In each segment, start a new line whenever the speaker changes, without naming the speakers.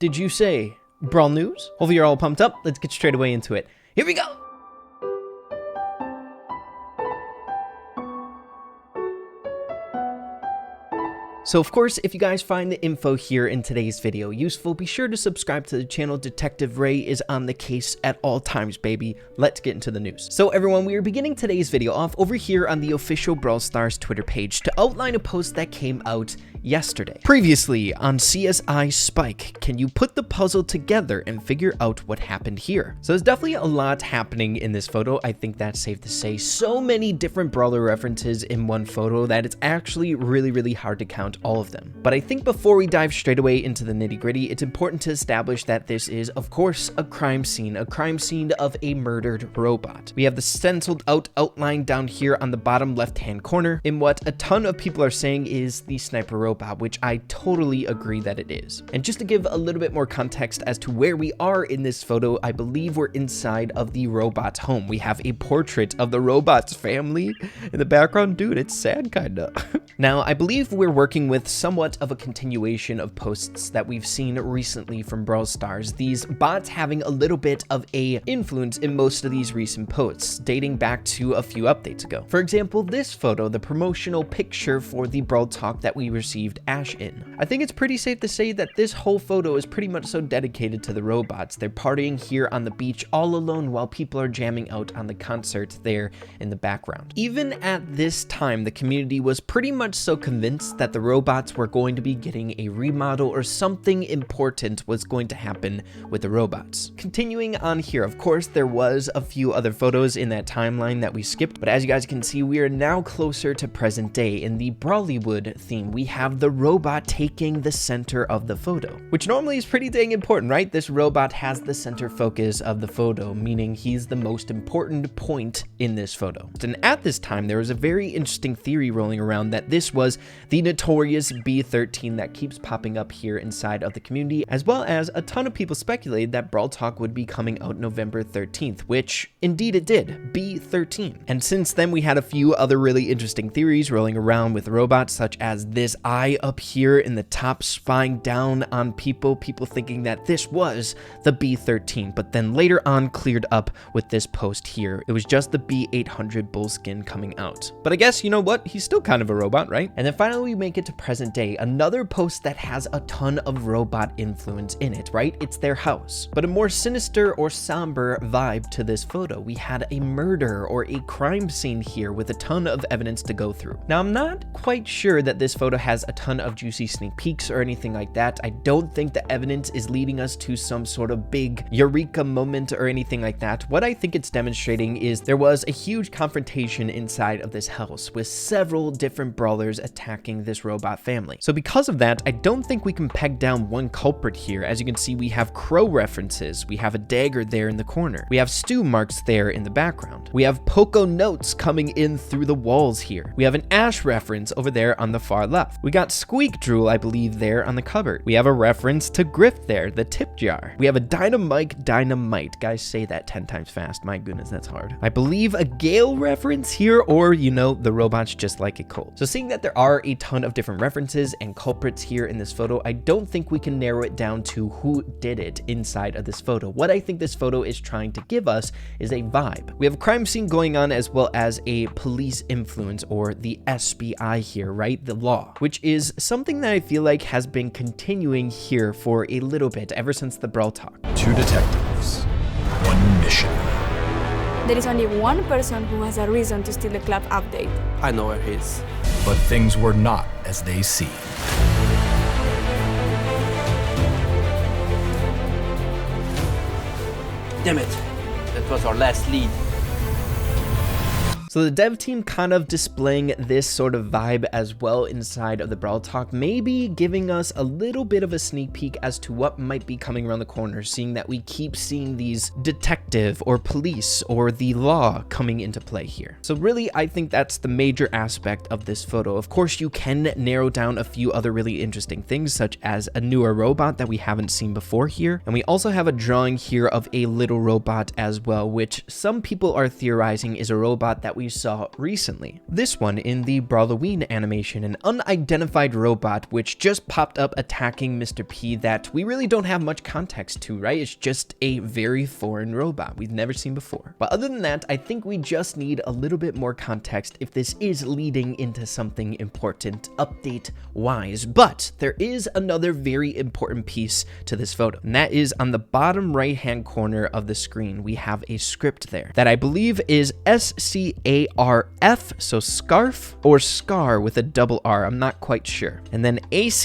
did you say? Brawl news? Hopefully you're all pumped up. Let's get straight away into it. Here we go! So of course, if you guys find the info here in today's video useful, be sure to subscribe to the channel. Detective Ray is on the case at all times, baby. Let's get into the news. So everyone, we are beginning today's video off over here on the official Brawl Stars Twitter page to outline a post that came out yesterday. Previously on CSI Spike, can you put the puzzle together and figure out what happened here? So there's definitely a lot happening in this photo. I think that's safe to say. So many different brawler references in one photo that it's actually really hard to count all of them. But I think before we dive straight away into the nitty-gritty, it's important to establish that this is, of course, a crime scene of a murdered robot. We have the stenciled out outline down here on the bottom left-hand corner in what a ton of people are saying is the sniper robot, which I totally agree that it is. And just to give a little bit more context as to where we are in this photo, I believe we're inside of the robot's home. We have a portrait of the robot's family in the background. Dude, it's sad kinda. Now, I believe we're working with somewhat of a continuation of posts that we've seen recently from Brawl Stars, these bots having a little bit of a influence in most of these recent posts, dating back to a few updates ago. For example, this photo, the promotional picture for the Brawl Talk that we received Ash in. I think it's pretty safe to say that this whole photo is pretty much so dedicated to the robots. They're partying here on the beach all alone while people are jamming out on the concert there in the background. Even at this time, the community was pretty much so convinced that the robots were going to be getting a remodel or something important was going to happen with the robots. Continuing on here, of course, there was a few other photos in that timeline that we skipped, but as you guys can see, we are now closer to present day. In the Brawlywood theme, we have the robot taking the center of the photo, which normally is pretty dang important, right? This robot has the center focus of the photo, meaning he's the most important point in this photo. And at this time, there was a very interesting theory rolling around that this was the notorious B13 that keeps popping up here inside of the community, as well as a ton of people speculated that Brawl Talk would be coming out November 13th, which indeed it did, B13. And since then, we had a few other really interesting theories rolling around with robots, such as this eye up here in the top spying down on people thinking that this was the B13, but then later on cleared up with this post here. It was just the B800 bull skin coming out. But I guess, you know what? He's still kind of a robot, right? And then finally, we make it to present day, another post that has a ton of robot influence in it, right? It's their house. But a more sinister or somber vibe to this photo. We had a murder or a crime scene here with a ton of evidence to go through. Now, I'm not quite sure that this photo has a ton of juicy sneak peeks or anything like that. I don't think the evidence is leading us to some sort of big eureka moment or anything like that. What I think it's demonstrating is there was a huge confrontation inside of this house with several different brawlers attacking this robot family. So because of that, I don't think we can peg down one culprit here. As you can see, we have crow references. We have a dagger there in the corner. We have stew marks there in the background. We have Poco notes coming in through the walls here. We have an Ash reference over there on the far left. We got Squeak Drool, I believe, there on the cupboard. We have a reference to Griff there, the tip jar. We have a Dynamite. Guys, say that 10 times fast. My goodness, that's hard. I believe a Gale reference here, or, you know, the robots just like it cold. So seeing that there are a ton of different references and culprits here in this photo, I don't think we can narrow it down to who did it inside of this photo. What I think this photo is trying to give us is a vibe. We have a crime scene going on as well as a police influence, or the SBI here, right? The law, which is something that I feel like has been continuing here for a little bit ever since the Brawl Talk.
2 detectives, 1 mission.
There is only one person who has a reason to steal the club update.
I know where he is.
But things were not as they seemed.
Damn it. That was our last lead.
So the dev team kind of displaying this sort of vibe as well inside of the Brawl Talk, maybe giving us a little bit of a sneak peek as to what might be coming around the corner, seeing that we keep seeing these detective or police or the law coming into play here. So really, I think that's the major aspect of this photo. Of course, you can narrow down a few other really interesting things, such as a newer robot that we haven't seen before here. And we also have a drawing here of a little robot as well, which some people are theorizing is a robot that we we saw recently. This one in the Brawloween animation, an unidentified robot which just popped up attacking Mr. P that we really don't have much context to, right? It's just a very foreign robot we've never seen before. But other than that, I think we just need a little bit more context if this is leading into something important update-wise. But there is another very important piece to this photo, and that is on the bottom right-hand corner of the screen. We have a script there that I believe is SCARF, so scarf or scar with a double R, I'm not quite sure. And then ACE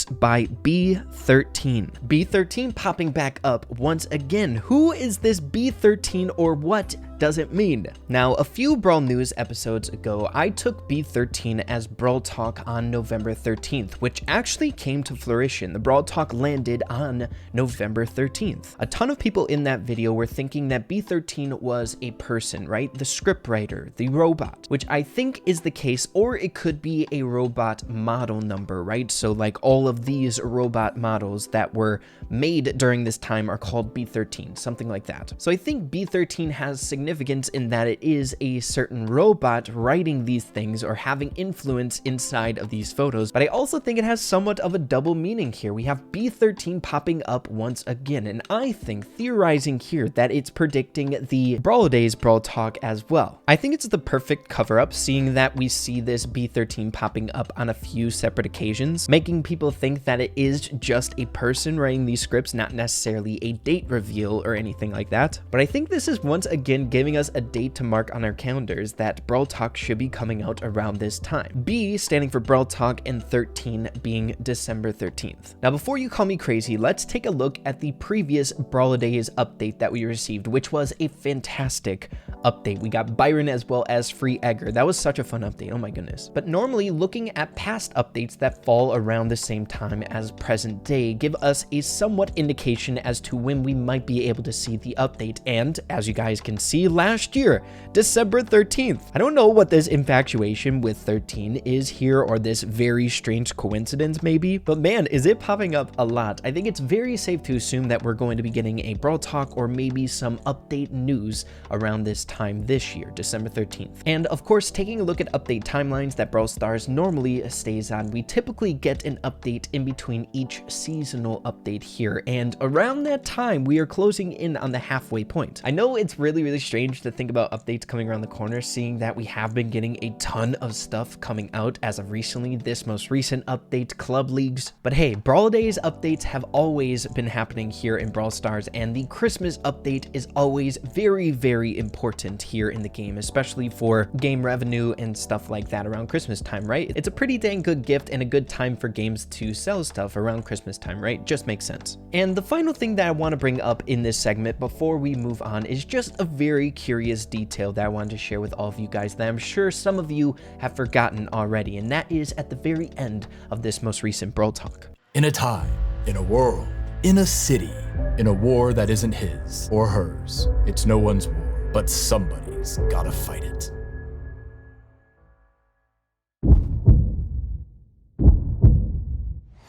by B13. B13 popping back up once again. Who is this B13 or what does it mean? Now, a few Brawl News episodes ago, I took B13 as Brawl Talk on November 13th, which actually came to fruition. The Brawl Talk landed on November 13th. A ton of people in that video were thinking that B13 was a person, right? The scriptwriter, the robot, which I think is the case, or it could be a robot model number, right? So like all of these robot models that were made during this time are called B13, something like that. So I think B13 has significance in that it is a certain robot writing these things or having influence inside of these photos, but I also think it has somewhat of a double meaning here. We have B13 popping up once again, and I think theorizing here that it's predicting the Brawlidays Brawl Talk as well. I think it's the perfect cover-up, seeing that we see this B13 popping up on a few separate occasions, making people think that it is just a person writing these scripts, not necessarily a date reveal or anything like that. But I think this is once again giving us a date to mark on our calendars that Brawl Talk should be coming out around this time. B standing for Brawl Talk and 13 being December 13th. Now, before you call me crazy, let's take a look at the previous Brawlidays update that we received, which was a fantastic update. We got Byron as well as Free Edgar. That was such a fun update. Oh my goodness. But normally looking at past updates that fall around the same time as present day give us a somewhat indication as to when we might be able to see the update. And as you guys can see, last year, December 13th. I don't know what this infatuation with 13 is here, or this very strange coincidence maybe, but man, is it popping up a lot. I think it's very safe to assume that we're going to be getting a Brawl Talk or maybe some update news around this time this year, December 13th. And of course, taking a look at update timelines that Brawl Stars normally stays on, we typically get an update in between each seasonal update here, and around that time, we are closing in on the halfway point. I know it's really strange to think about updates coming around the corner, seeing that we have been getting a ton of stuff coming out as of recently, this most recent update, Club Leagues. But hey, Brawlidays updates have always been happening here in Brawl Stars, and the Christmas update is always very important here in the game, especially for game revenue and stuff like that around Christmas time, right? It's a pretty dang good gift and a good time for games to sell stuff around Christmas time, right? Just makes sense. And the final thing that I want to bring up in this segment before we move on is just a very curious detail that I wanted to share with all of you guys that I'm sure some of you have forgotten already, and that is at the very end of this most recent Brawl Talk.
In a time, in a world, in a city, in a war that isn't his or hers, it's no one's war, but somebody's gotta fight it.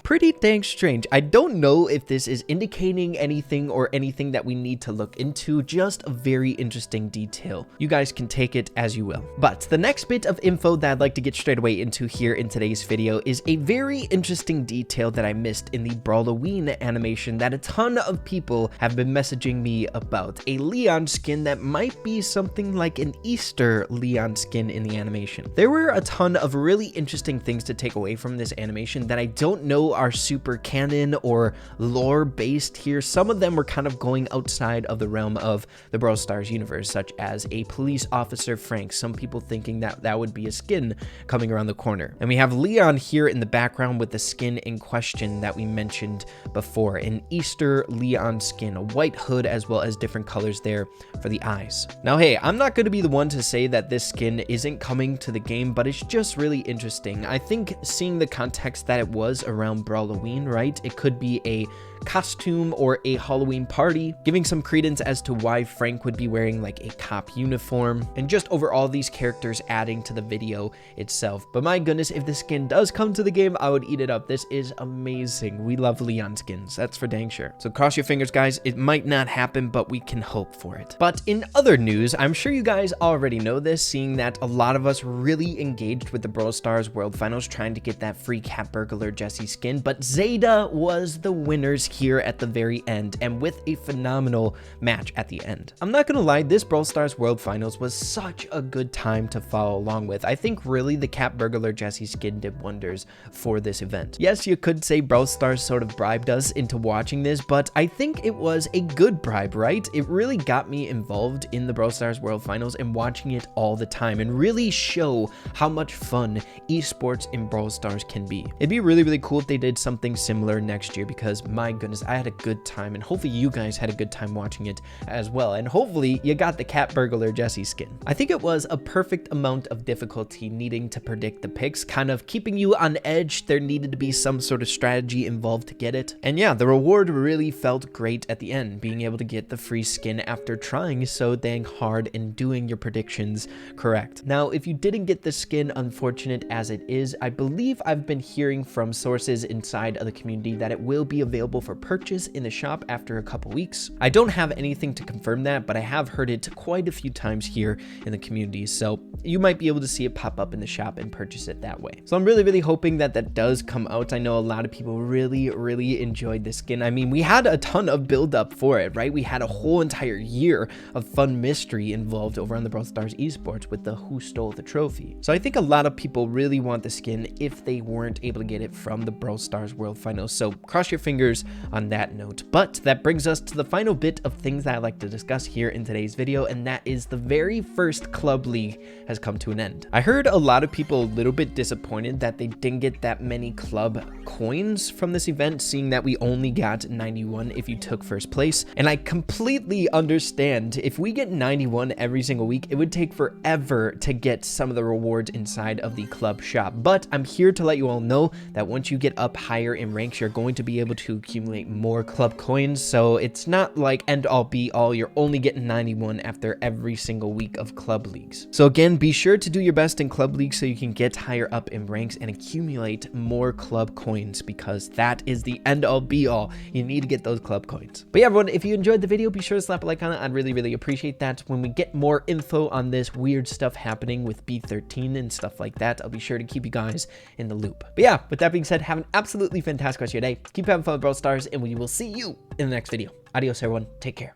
Pretty dang strange. I don't know if this is indicating anything or anything that we need to look into, just a very interesting detail. You guys can take it as you will. But the next bit of info that I'd like to get straight away into here in today's video is a very interesting detail that I missed in the Brawloween animation that a ton of people have been messaging me about. A Leon skin that might be something like an Easter Leon skin in the animation. There were a ton of really interesting things to take away from this animation that I don't know are super canon or lore based here. Some of them were kind of going outside of the realm of the Brawl Stars universe, such as a police officer Frank, some people thinking that that would be a skin coming around the corner. And we have Leon here in the background with the skin in question that we mentioned before, an Easter Leon skin, a white hood as well as different colors there for the eyes. Now hey, I'm not going to be the one to say that this skin isn't coming to the game, but it's just really interesting. I think seeing the context that it was around Brawloween, right? It could be a costume or a Halloween party, giving some credence as to why Frank would be wearing like a cop uniform, and just overall these characters adding to the video itself. But my goodness, if the skin does come to the game, I would eat it up. This is amazing. We love Leon skins, that's for dang sure. So cross your fingers, guys. It might not happen, but we can hope for it. But in other news, I'm sure you guys already know this, seeing that a lot of us really engaged with the Brawl Stars World Finals trying to get that free Cat Burglar Jesse skin, but Zeta was the winners here at the very end, and with a phenomenal match at the end. I'm not gonna lie, this Brawl Stars World Finals was such a good time to follow along with. I think really the Cat Burglar Jesse skin did wonders for this event. Yes, you could say Brawl Stars sort of bribed us into watching this, but I think it was a good bribe, right? It really got me involved in the Brawl Stars World Finals and watching it all the time, and really show how much fun esports in Brawl Stars can be. It'd be really, really cool if they did something similar next year, because my goodness, I had a good time, and hopefully you guys had a good time watching it as well, and hopefully you got the Cat Burglar Jesse skin. I think it was a perfect amount of difficulty needing to predict the picks, kind of keeping you on edge. There needed to be some sort of strategy involved to get it, and yeah, the reward really felt great at the end, being able to get the free skin after trying so dang hard and doing your predictions correct. Now, if you didn't get the skin, unfortunate as it is, I believe I've been hearing from sources inside of the community that it will be available for purchase in the shop after a couple weeks. I don't have anything to confirm that, but I have heard it quite a few times here in the community, so you might be able to see it pop up in the shop and purchase it that way. So I'm really, really hoping that that does come out. I know a lot of people really, really enjoyed this skin. I mean, we had a ton of build up for it, right? We had a whole entire year of fun mystery involved over on the Brawl Stars esports with the Who Stole the Trophy. So I think a lot of people really want the skin if they weren't able to get it from the Brawl Stars World Finals. So cross your fingers on that note. But that brings us to the final bit of things that I like to discuss here in today's video, and that is the very first club league has come to an end. I heard a lot of people a little bit disappointed that they didn't get that many club coins from this event, seeing that we only got 91 if you took first place. And I completely understand. If we get 91 every single week, it would take forever to get some of the rewards inside of the club shop. But I'm here to let you all know that once you get up higher in ranks, you're going to be able to accumulate more club coins. So it's not like end all be all. You're only getting 91 after every single week of club leagues. So again, be sure to do your best in club leagues so you can get higher up in ranks and accumulate more club coins, because that is the end all be all. You need to get those club coins. But yeah, everyone, if you enjoyed the video, be sure to slap a like on it. I'd really, really appreciate that. When we get more info on this weird stuff happening with B13 and stuff like that, I'll be sure to keep you guys in the loop. But yeah, with that being said, have an absolutely fantastic rest of your day. Keep having fun with Brawl Stars, and we will see you in the next video. Adios, everyone. Take care.